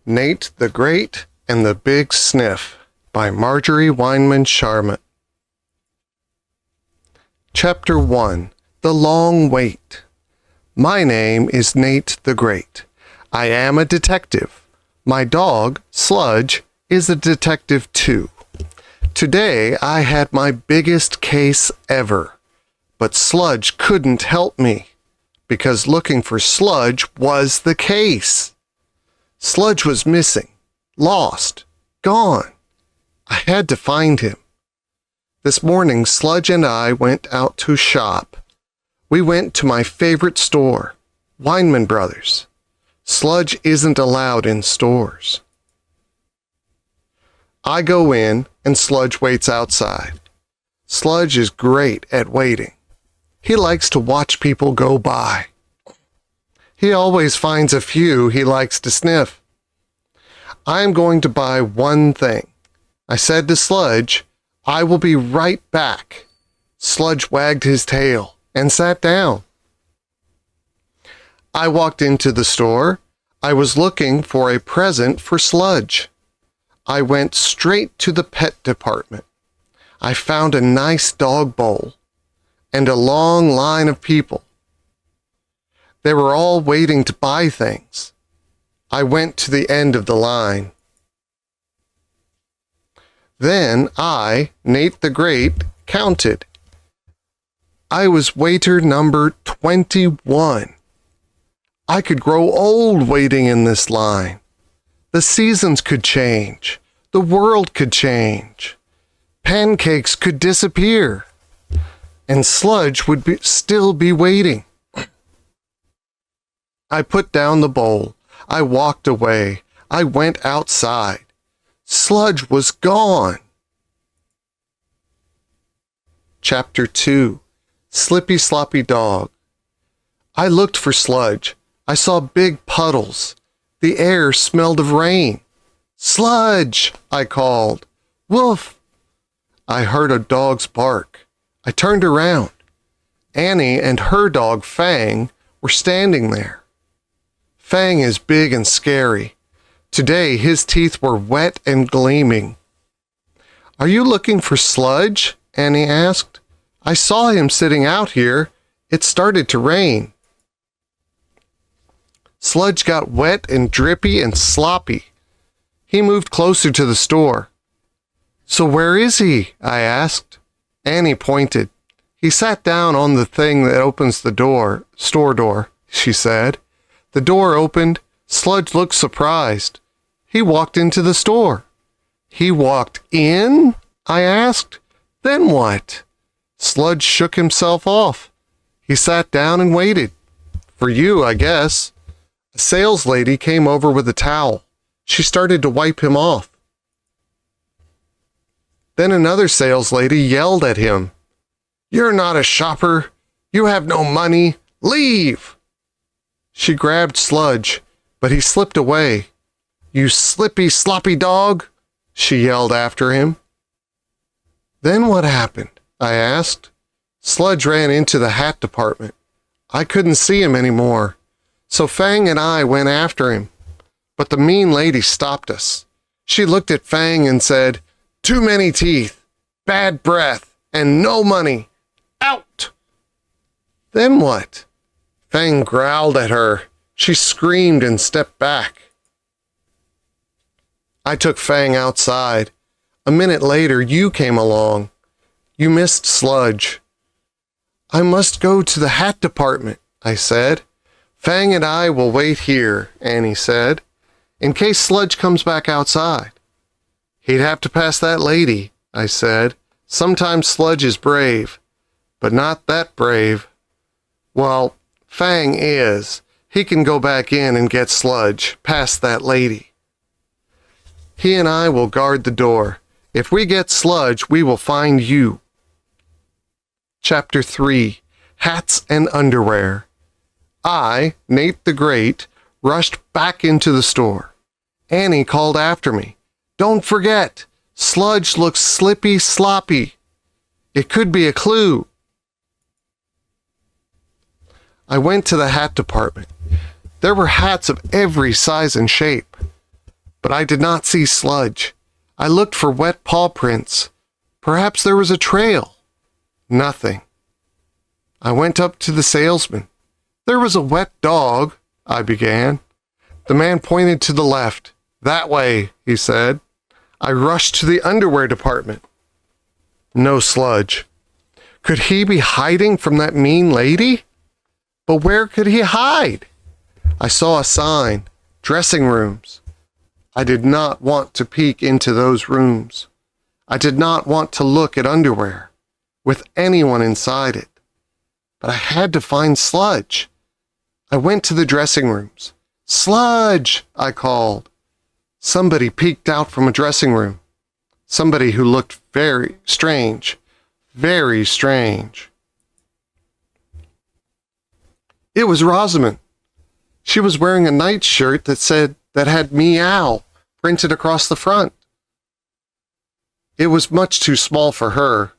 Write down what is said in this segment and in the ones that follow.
Nate the Great and the Big Sniff by Marjorie Weinman Sharmat. Chapter 1. The Long Wait. My name is Nate the Great. I am a detective. My dog, Sludge, is a detective too. Today I had my biggest case ever, but Sludge couldn't help me, because looking for Sludge was the case. Sludge was missing, lost, gone. I had to find him. This morning, Sludge and I went out to shop. We went to my favorite store, Weinman Brothers. Sludge isn't allowed in stores. I go in, and Sludge waits outside. Sludge is great at waiting. He likes to watch people go by. He always finds a few he likes to sniff. I am going to buy one thing. I said to Sludge, I will be right back. Sludge wagged his tail and sat down. I walked into the store. I was looking for a present for Sludge. I went straight to the pet department. I found a nice dog bowl and a long line of people. They were all waiting to buy things. I went to the end of the line. Then I, Nate the Great, counted. I was waiter number 21. I could grow old waiting in this line. The seasons could change. The world could change. Pancakes could disappear. And Sludge would still be waiting. I put down the bowl. I walked away. I went outside. Sludge was gone. Chapter 2. Slippy Sloppy Dog. I looked for Sludge. I saw big puddles. The air smelled of rain. Sludge, I called. Woof. I heard a dog's bark. I turned around. Annie and her dog Fang were standing there. Fang is big and scary. Today his teeth were wet and gleaming. Are you looking for Sludge? Annie asked. I saw him sitting out here. It started to rain. Sludge got wet and drippy and sloppy. He moved closer to the store. So where is he? I asked. Annie pointed. He sat down on the thing that opens the store door, she said. The door opened. Sludge looked surprised. He walked into the store. He walked in? I asked. Then what? Sludge shook himself off. He sat down and waited. For you, I guess. A sales lady came over with a towel. She started to wipe him off. Then another sales lady yelled at him. You're not a shopper. You have no money. Leave! She grabbed Sludge, but he slipped away. You slippy, sloppy dog, she yelled after him. Then what happened? I asked. Sludge ran into the hat department. I couldn't see him anymore, so Fang and I went after him. But the mean lady stopped us. She looked at Fang and said, Too many teeth, bad breath, and no money. Out! Then what? Fang growled at her. She screamed and stepped back. I took Fang outside. A minute later, you came along. You missed Sludge. I must go to the hat department, I said. Fang and I will wait here, Annie said, in case Sludge comes back outside. He'd have to pass that lady, I said. Sometimes Sludge is brave, but not that brave. Well, Fang is. He can go back in and get Sludge, past that lady. He and I will guard the door. If we get Sludge, we will find you. Chapter 3. Hats and Underwear. I, Nate the Great, rushed back into the store. Annie called after me. Don't forget, Sludge looks slippy sloppy. It could be a clue. I went to the hat department. There were hats of every size and shape. But I did not see Sludge. I looked for wet paw prints. Perhaps there was a trail. Nothing. I went up to the salesman. There was a wet dog, I began. The man pointed to the left. That way, he said. I rushed to the underwear department. No Sludge. Could he be hiding from that mean lady? But where could he hide? I saw a sign, dressing rooms. I did not want to peek into those rooms. I did not want to look at underwear with anyone inside it. But I had to find Sludge. I went to the dressing rooms. Sludge, I called. Somebody peeked out from a dressing room. Somebody who looked very strange. Very strange. It was Rosamond. She was wearing a nightshirt that had meow printed across the front. It was much too small for her.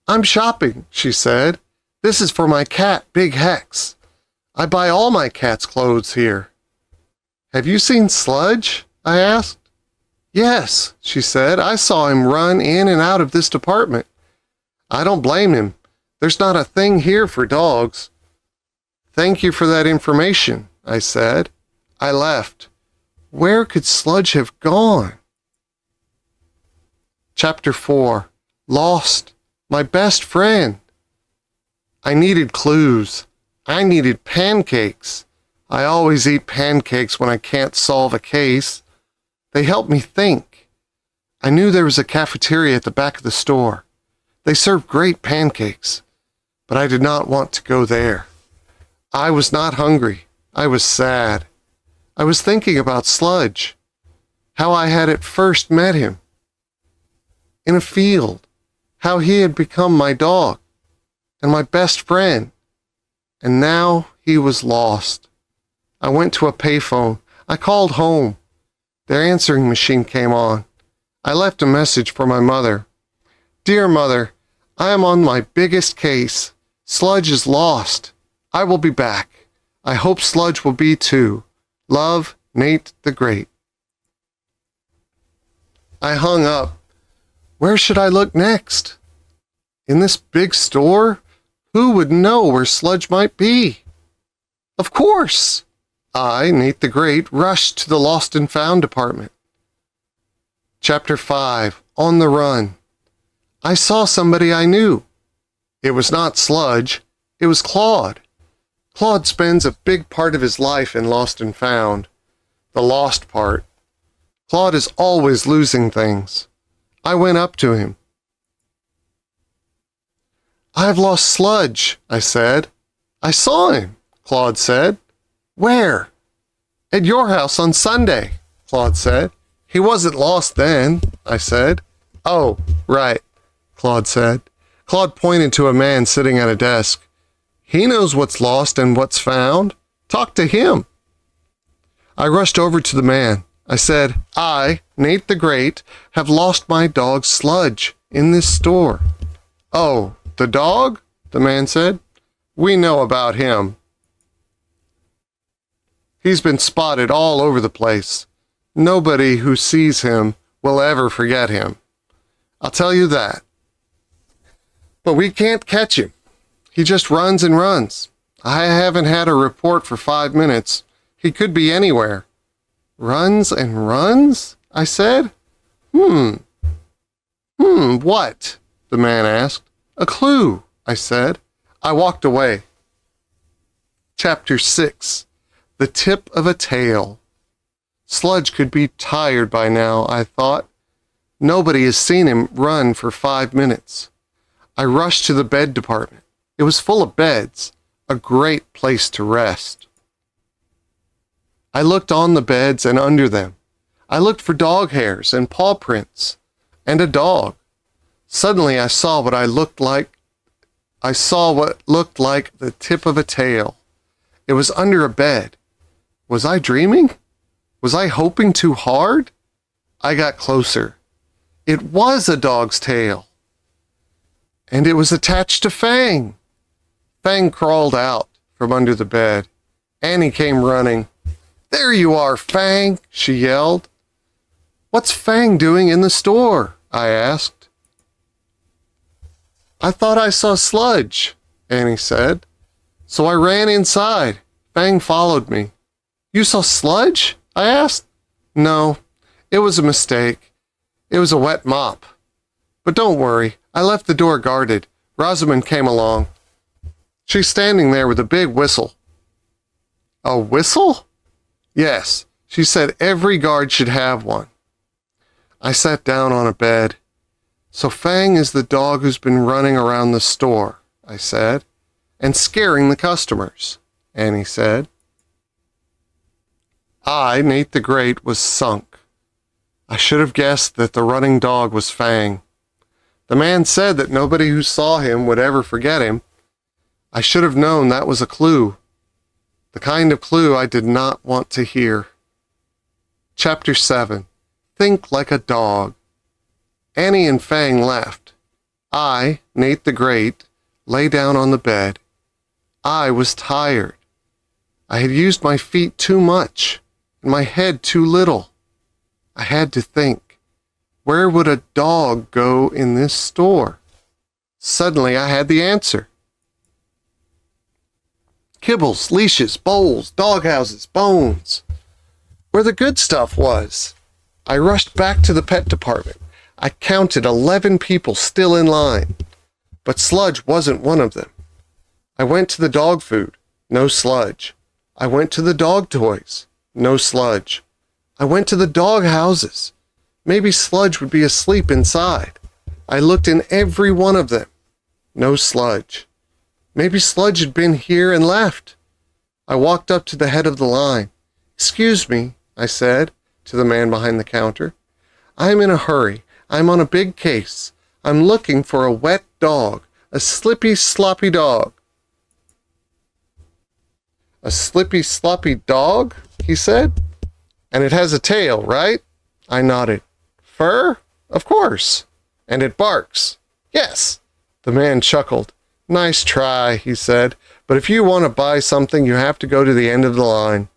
I'm shopping, she said. This is for my cat, Big Hex. I buy all my cat's clothes here. Have you seen Sludge? I asked. Yes, she said. I saw him run in and out of this department. I don't blame him. There's not a thing here for dogs. Thank you for that information, I said. I left. Where could Sludge have gone? Chapter 4. Lost. My best friend. I needed clues. I needed pancakes. I always eat pancakes when I can't solve a case. They help me think. I knew there was a cafeteria at the back of the store. They served great pancakes, but I did not want to go there. I was not hungry. I was sad. I was thinking about Sludge, how I had at first met him in a field, how he had become my dog and my best friend, and now he was lost. I went to a payphone. I called home. Their answering machine came on. I left a message for my mother. Dear Mother, I am on my biggest case. Sludge is lost. I will be back. I hope Sludge will be too. Love, Nate the Great. I hung up. Where should I look next? In this big store? Who would know where Sludge might be? Of course! I, Nate the Great, rushed to the Lost and Found department. Chapter 5. On the Run. I saw somebody I knew. It was not Sludge. It was Claude. Claude spends a big part of his life in Lost and Found. The lost part. Claude is always losing things. I went up to him. I've lost Sludge, I said. I saw him, Claude said. Where? At your house on Sunday, Claude said. He wasn't lost then, I said. Oh, right, Claude said. Claude pointed to a man sitting at a desk. He knows what's lost and what's found. Talk to him. I rushed over to the man. I said, I, Nate the Great, have lost my dog Sludge in this store. Oh, the dog? The man said. We know about him. He's been spotted all over the place. Nobody who sees him will ever forget him. I'll tell you that. But we can't catch him. He just runs and runs. I haven't had a report for 5 minutes. He could be anywhere. Runs and runs? I said. What? The man asked. A clue, I said. I walked away. Chapter 6. The Tip of a Tail. Sludge could be tired by now, I thought. Nobody has seen him run for 5 minutes. I rushed to the bed department. It was full of beds, a great place to rest. I looked on the beds and under them. I looked for dog hairs and paw prints and a dog. Suddenly I saw what looked like the tip of a tail. It was under a bed. Was I dreaming? Was I hoping too hard? I got closer. It was a dog's tail. And it was attached to Fang. Fang crawled out from under the bed. Annie came running. There you are, Fang, she yelled. "What's Fang doing in the store?" I asked. "I thought I saw Sludge," Annie said. "So I ran inside. Fang followed me." "You saw Sludge?" I asked. "No, it was a mistake. It was a wet mop. But don't worry, I left the door guarded. Rosamond came along. She's standing there with a big whistle." "A whistle?" "Yes, she said every guard should have one." I sat down on a bed. "So Fang is the dog who's been running around the store," I said. "And scaring the customers," Annie said. I, Nate the Great, was sunk. I should have guessed that the running dog was Fang. The man said that nobody who saw him would ever forget him. I should have known that was a clue. The kind of clue I did not want to hear. Chapter 7. Think Like a Dog. Annie and Fang left. I, Nate the Great, lay down on the bed. I was tired. I had used my feet too much, and my head too little. I had to think. Where would a dog go in this store? Suddenly I had the answer. Kibbles, leashes, bowls, doghouses, bones. Where the good stuff was. I rushed back to the pet department. I counted 11 people still in line, but Sludge wasn't one of them. I went to the dog food. No Sludge. I went to the dog toys. No Sludge. I went to the dog houses. Maybe Sludge would be asleep inside. I looked in every one of them. No Sludge. Maybe Sludge had been here and left. I walked up to the head of the line. "Excuse me," I said to the man behind the counter. "I'm in a hurry. I'm on a big case. I'm looking for a wet dog, a slippy, sloppy dog." "A slippy, sloppy dog?" he said. "And it has a tail, right?" I nodded. "Fur? Of course. And it barks." "Yes." The man chuckled. "Nice try," he said. "But if you want to buy something, you have to go to the end of the line.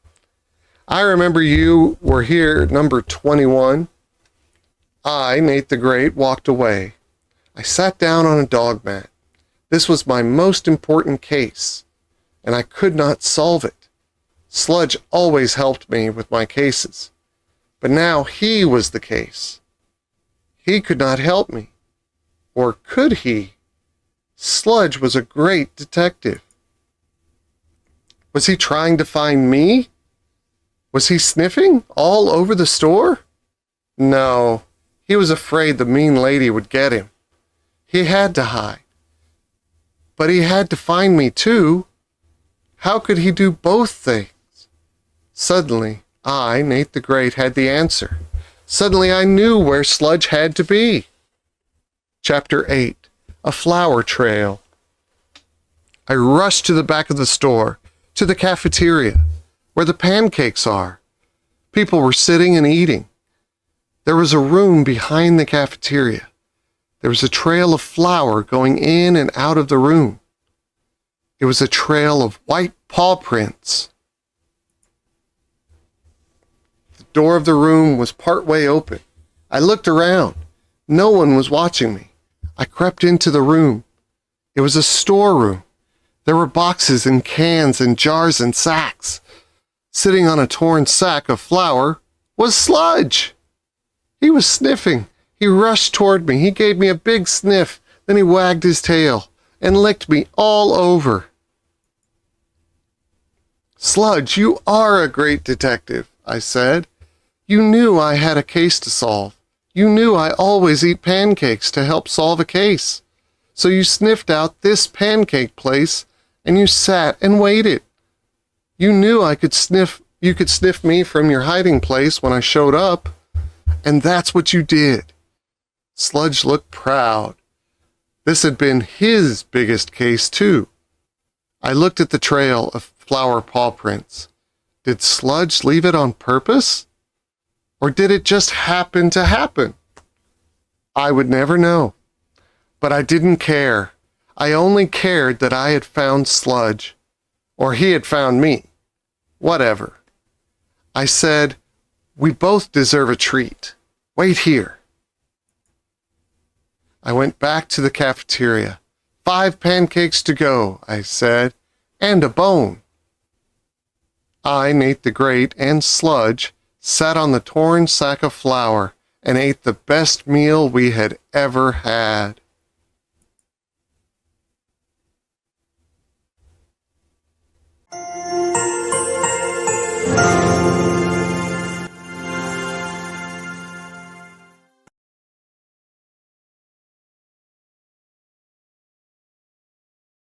I remember you were here at number 21. I, Nate the Great, walked away. I sat down on a dog mat. This was my most important case, and I could not solve it. Sludge always helped me with my cases, but now he was the case. He could not help me. Or could he? Sludge was a great detective. Was he trying to find me? Was he sniffing all over the store? No, he was afraid the mean lady would get him. He had to hide. But he had to find me too. How could he do both things? Suddenly, I, Nate the Great, had the answer. Suddenly I knew where Sludge had to be. Chapter 8. A Flower Trail. I rushed to the back of the store, to the cafeteria, where the pancakes are. People were sitting and eating. There was a room behind the cafeteria. There was a trail of flour going in and out of the room. It was a trail of white paw prints. The door of the room was partway open. I looked around. No one was watching me. I crept into the room. It was a storeroom. There were boxes and cans and jars and sacks. Sitting on a torn sack of flour was Sludge. He was sniffing. He rushed toward me. He gave me a big sniff. Then he wagged his tail and licked me all over. "Sludge, you are a great detective," I said. "You knew I had a case to solve. You knew I always eat pancakes to help solve a case. So you sniffed out this pancake place and you sat and waited. You knew you could sniff me from your hiding place when I showed up. And that's what you did." Sludge looked proud. This had been his biggest case, too. I looked at the trail of flower paw prints. Did Sludge leave it on purpose? Or did it just happen to happen? I would never know. But I didn't care. I only cared that I had found Sludge. Or he had found me. Whatever. I said, "We both deserve a treat. Wait here." I went back to the cafeteria. 5 pancakes to go, I said, and a bone. I, Nate the Great, and Sludge sat on the torn sack of flour and ate the best meal we had ever had.